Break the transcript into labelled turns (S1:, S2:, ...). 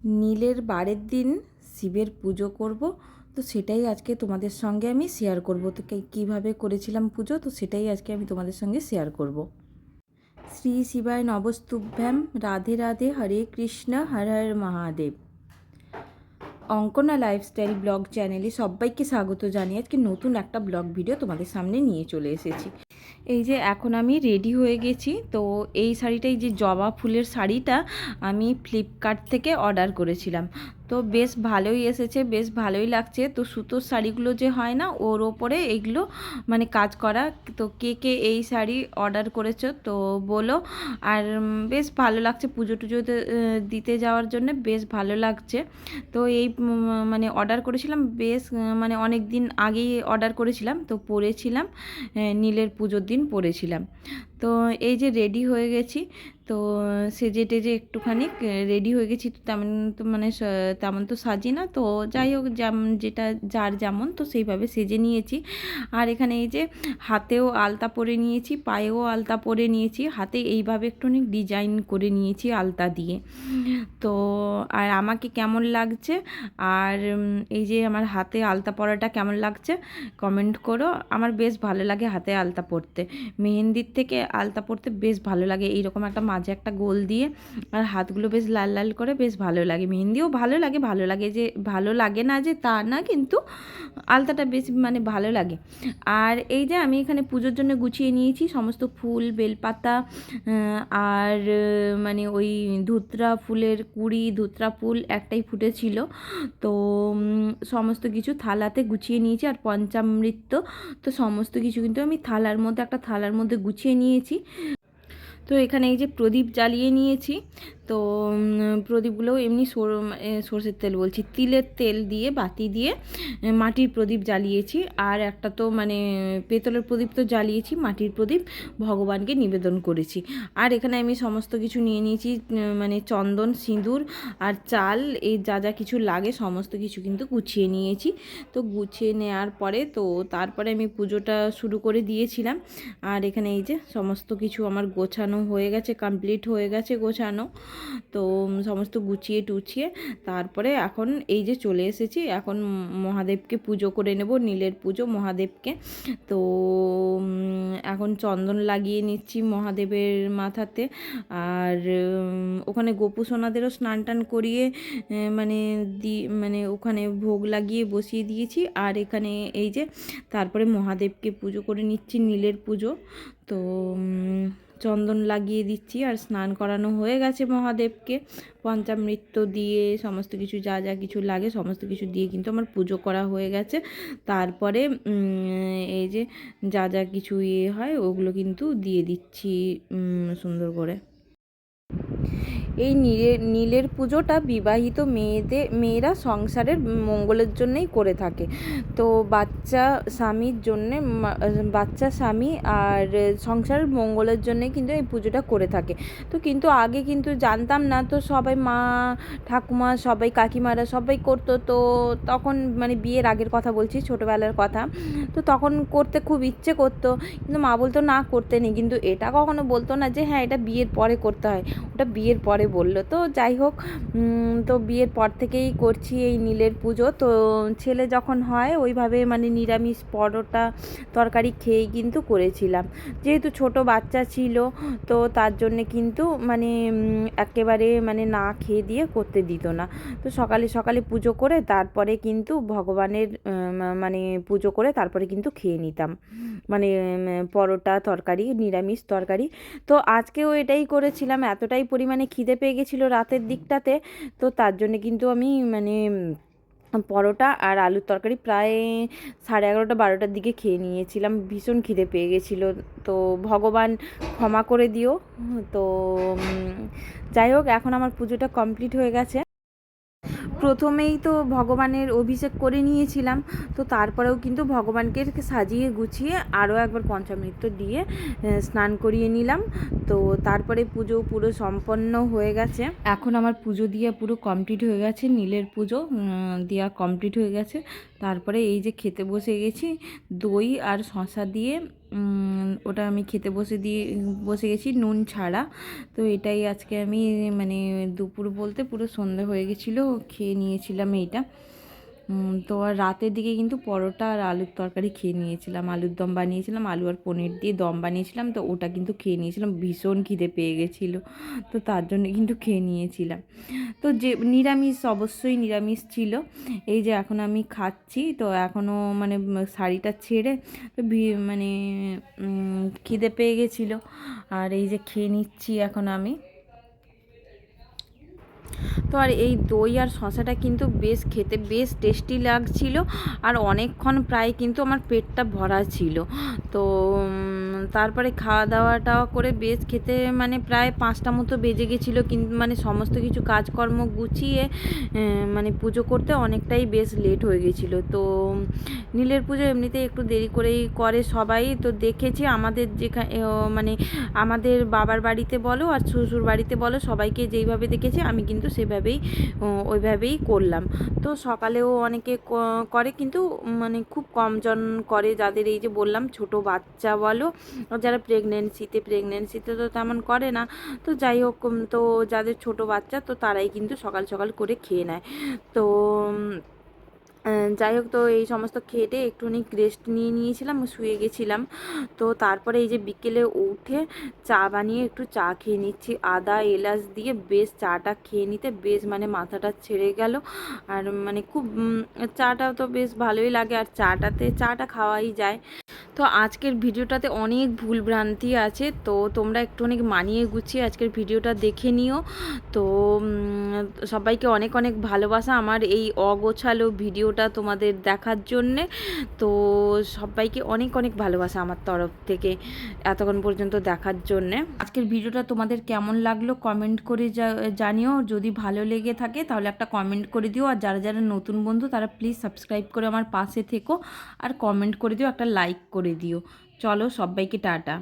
S1: নীলের বারের দিন শিবের পুজো করব, তো সেটাই আজকে তোমাদের সঙ্গে আমি শেয়ার করব। তো কীভাবে করেছিলাম পুজো, তো সেটাই আজকে আমি তোমাদের সঙ্গে শেয়ার করব। শ্রী শিবায় নবস্তুভ্যাম, রাধে রাধে, হরে কৃষ্ণ, হর হর মহাদেব। অঙ্কনা লাইফস্টাইল ব্লগ চ্যানেলে সবাইকে স্বাগত জানিয়ে আজকে নতুন একটা ব্লগ ভিডিও তোমাদের সামনে নিয়ে চলে এসেছি। এই যে এখন আমি রেডি হয়ে গেছি। তো এই শাড়িটাই, যে জবা ফুলের শাড়িটা আমি ফ্লিপকার্ট থেকে অর্ডার করেছিলাম। তো বেশ ভালোই এসেছে, বেশ ভালোই লাগছে। তো সুতোর শাড়িগুলো যে হয় না, ওর ওপরে এইগুলো মানে কাজ করা। তো কে কে এই শাড়ি অর্ডার করেছো তো বলো। আর বেশ ভালো লাগছে, পুজো টুজোতে দিতে যাওয়ার জন্য বেশ ভালো লাগছে। তো এই মানে অর্ডার করেছিলাম বেশ মানে অনেক দিন আগেই অর্ডার করেছিলাম। তো পরেছিলাম, নীলের পুজোর দিন পরেছিলাম। তো এই যে রেডি হয়ে গেছি, তো সেজে টেজে একটুখানি রেডি হয়ে গেছি। তো তেমন তো মানে তেমন তো সাজি না, তো যাই হোক যেটা যার যেমন, তো সেইভাবে সেজে নিয়েছি। আর এখানে এই যে হাতেও আলতা পরে নিয়েছি, পায়েও আলতা পরে নিয়েছি, হাতে এইভাবে একটুখানি ডিজাইন করে নিয়েছি আলতা দিয়ে। তো আর আমাকে কেমন লাগছে, আর এই যে আমার হাতে আলতা পরাটা কেমন লাগছে কমেন্ট করো। আমার বেশ ভালো লাগে হাতে আলতা পরতে, মেহেন্দির থেকে আলতা পরতে বেশ ভালো লাগে। এইরকম একটা মাঝে একটা গোল দিয়ে আর হাতগুলো বেশ লাল লাল করে বেশ ভালো লাগে। মেহেন্দিও ভালো লাগে, ভালো লাগে যে ভালো লাগে না যে তা না, কিন্তু আলতাটা বেশ মানে ভালো লাগে। আর এই যে আমি এখানে পুজোর জন্য গুছিয়ে নিয়েছি সমস্ত ফুল, বেলপাতা, আর মানে ওই ধুতরা ফুলের কুড়ি, ধুতরা ফুল একটাই ফুটেছিল। তো সমস্ত কিছু থালাতে গুছিয়ে নিয়েছি, আর পঞ্চামৃত, তো সমস্ত কিছু কিন্তু আমি থালার মধ্যে, একটা থালার মধ্যে গুছিয়ে নিয়েছি। তো এখানে এই যে প্রদীপ জ্বালিয়ে নিয়েছি। তো প্রদীপগুলোও এমনি সর্ষের তেল বলছি, তিলের তেল দিয়ে বাতি দিয়ে মাটির প্রদীপ জ্বালিয়েছি। আর একটা তো মানে পেতলের প্রদীপ তো জ্বালিয়েছি, মাটির প্রদীপ ভগবানকে নিবেদন করেছি। আর এখানে আমি সমস্ত কিছু নিয়ে নিয়েছি, মানে চন্দন, সিঁদুর আর চাল, এই যা যা কিছু লাগে সমস্ত কিছু কিন্তু গুছিয়ে নিয়েছি। তো গুছিয়ে নেওয়ার পরে তো তারপরে আমি পুজোটা শুরু করে দিয়েছিলাম। আর এখানে এই যে সমস্ত কিছু আমার গোছানো হয়ে গেছে, কমপ্লিট হয়ে গেছে গোছানো। তো সমস্ত গুছিয়ে টুছিয়ে তারপরে এখন এই যে চলে এসেছি, এখন মহাদেবকে পুজো করে নেব, নীলের পুজো মহাদেবকে। তো এখন চন্দন লাগিয়ে নিচ্ছি মহাদেবের মাথাতে। আর ওখানে গোপু সোনাদেরও স্নান টান করিয়ে মানে মানে ওখানে ভোগ লাগিয়ে বসিয়ে দিয়েছি। আর এখানে এই যে তারপরে মহাদেবকে পুজো করে নিচ্ছি, নীলের পুজো। তো চন্দন লাগিয়ে দিচ্ছি, আর স্নান করানো হয়ে গেছে মহাদেবকে পঞ্চামৃত দিয়ে, সমস্ত কিছু যা যা কিছু লাগে সমস্ত কিছু দিয়ে কিন্তু আমার পুজো করা হয়ে গেছে। তারপরে এই যে যা যা কিছু হয় ওগুলো কিন্তু দিয়ে দিচ্ছি সুন্দর করে। এই নীলের পুজোটা বিবাহিত মেয়েরা সংসারের মঙ্গলের জন্যই করে থাকে। তো বাচ্চা স্বামীর জন্যে, বাচ্চা স্বামী আর সংসারের মঙ্গলের জন্যে কিন্তু এই পুজোটা করে থাকে। তো কিন্তু আগে কিন্তু জানতাম না, তো সবাই মা ঠাকুমা সবাই কাকিমারা সবাই করতো। তো তখন মানে বিয়ের আগের কথা বলছি, ছোটোবেলার কথা। তো তখন করতে খুব ইচ্ছে করতো, কিন্তু মা বলতো না করতে নেই। কিন্তু এটা কখনো বলতো না যে হ্যাঁ এটা বিয়ের পরে করতে হয়, ওটা বিয়ের পরে বললো। তো যাই হোক, তো বিয়ের পর থেকেই করছি এই নীলের পুজো। তো ছেলে যখন হয় ওইভাবে মানে নিরামিষ পরোটা তরকারি খেয়েই কিন্তু করেছিলাম, যেহেতু ছোট বাচ্চা ছিল। তো তার জন্যে কিন্তু মানে একেবারে মানে না খেয়ে দিয়ে করতে দিত না। তো সকালে সকালে পুজো করে তারপরে কিন্তু ভগবানের মানে পুজো করে তারপরে কিন্তু খেয়ে নিতাম, মানে পরোটা তরকারি, নিরামিষ তরকারি। তো আজকেও এটাই করেছিলাম, এতটাই পরিমাণে খিদে পেয়ে গেছিলো রাতের দিকটাতে। তো তার জন্যে কিন্তু আমি মানে পরোটা আর আলুর তরকারি প্রায় 11:30-12টার দিকে খেয়ে নিয়েছিলাম, ভীষণ খিদে পেয়ে গেছিলো। তো ভগবান ক্ষমা করে দিও। তো যাই হোক, এখন আমার পুজোটা কমপ্লিট হয়ে গেছে। প্রথমেই তো ভগবানের অভিষেক করে নিয়েছিলাম, তো তারপরেও কিন্তু ভগবানকে সাজিয়ে গুছিয়ে আরও একবার পঞ্চামৃত দিয়ে স্নান করিয়ে নিলাম। তো তারপরে পুজো পুরো সম্পন্ন হয়ে গেছে। এখন আমার পুজো দিয়ে পুরো কমপ্লিট হয়ে গেছে, নীলের পুজো দেওয়া কমপ্লিট হয়ে গেছে। তারপরে এই যে খেতে বসে গেছি, দই আর শশা দিয়ে ওটা আমি খেতে বসে গেছি নুন ছাড়া। তো এটাই আজকে আমি মানে দুপুর বলতে পুরো সন্ধ্যা হয়ে গেছিলো, খেয়ে নিয়েছিলাম এইটা। তো আর রাতের দিকে কিন্তু পরোটা আর আলুর তরকারি খেয়ে নিয়েছিলাম, আলুর দম বানিয়েছিলাম, আলু আর পনির দিয়ে দম বানিয়েছিলাম, তো ওটা কিন্তু খেয়ে নিয়েছিলাম। ভীষণ খিদে পেয়ে গেছিলো, তো তার জন্য কিন্তু খেয়ে নিয়েছিলাম। তো যে নিরামিষ, অবশ্যই নিরামিষ ছিল। এই যে এখন আমি খাচ্ছি, তো এখনও মানে শাড়িটা ছেড়ে তো মানে খিদে পেয়ে গেছিলো, আর এই যে খেয়ে নিচ্ছি এখন আমি। তো আর এই দই আর শশাটা কিন্তু বেশ খেতে বেশ টেস্টি লাগছিল, আর অনেকক্ষণ প্রায় কিন্তু আমার পেটটা ভরা ছিল। তো তারপরে খাওয়া দাওয়াটাও করে বেশ খেতে মানে প্রায় 5টা মতো বেজে গেছিলো, কিন্তু মানে সমস্ত কিছু কাজকর্ম গুছিয়ে মানে পুজো করতে অনেকটাই বেশ লেট হয়ে গেছিলো। তো নীলের পুজো এমনিতে একটু দেরি করেই করে সবাই। তো দেখেছি আমাদের যেখানে মানে আমাদের বাবার বাড়িতে বলো আর শ্বশুর বাড়িতে বলো, সবাইকে যেইভাবে দেখেছি আমি কিন্তু সেভাবেই ওইভাবেই করলাম। তো সকালেও অনেকে করে, কিন্তু মানে খুব কম জন করে, যাদের এই যে বললাম ছোট বাচ্চা বলো, যারা প্রেগনেন্সিতে তো তেমন করে না। তো যাই হোক, তো যাদের ছোট বাচ্চা তো তারাই কিন্তু সকাল সকাল করে খেয়ে নেয়। তো যাই হোক, তো এই সমস্ত খেটে একটুখানি রেস্ট নিয়ে নিয়েছিলাম, শুয়ে গেছিলাম। তো তারপরে এই যে বিকেলে উঠে চা বানিয়ে একটু চা খেয়ে নিচ্ছি, আদা এলাচ দিয়ে বেশ চাটা খেয়ে নিতে বেশ মানে মাথাটা ছেড়ে গেল। আর মানে খুব চাটা তো বেশ ভালোই লাগে, আর চাটা খাওয়াই যায়। তো আজকের ভিডিওটাতে অনেক ভুলভ্রান্তি আছে, তো তোমরা একটু অনেক মানিয়ে গুছিয়ে আজকের ভিডিওটা দেখে নিও। তো সবাইকে অনেক অনেক ভালোবাসা আমার এই অগোছালো ভিডিওটা তোমাদের দেখার জন্যে। তো সবাইকে অনেক অনেক ভালোবাসা আমার তরফ থেকে এতক্ষণ পর্যন্ত দেখার জন্যে। আজকের ভিডিওটা তোমাদের কেমন লাগলো কমেন্ট করে জানিও। যদি ভালো লেগে থাকে তাহলে একটা কমেন্ট করে দিও, আর যারা যারা নতুন বন্ধু তারা প্লিজ সাবস্ক্রাইব করে আমার পাশে থেকো, আর কমেন্ট করে দিও, একটা লাইক করে দিও। চলো, সবাইকে টাটা।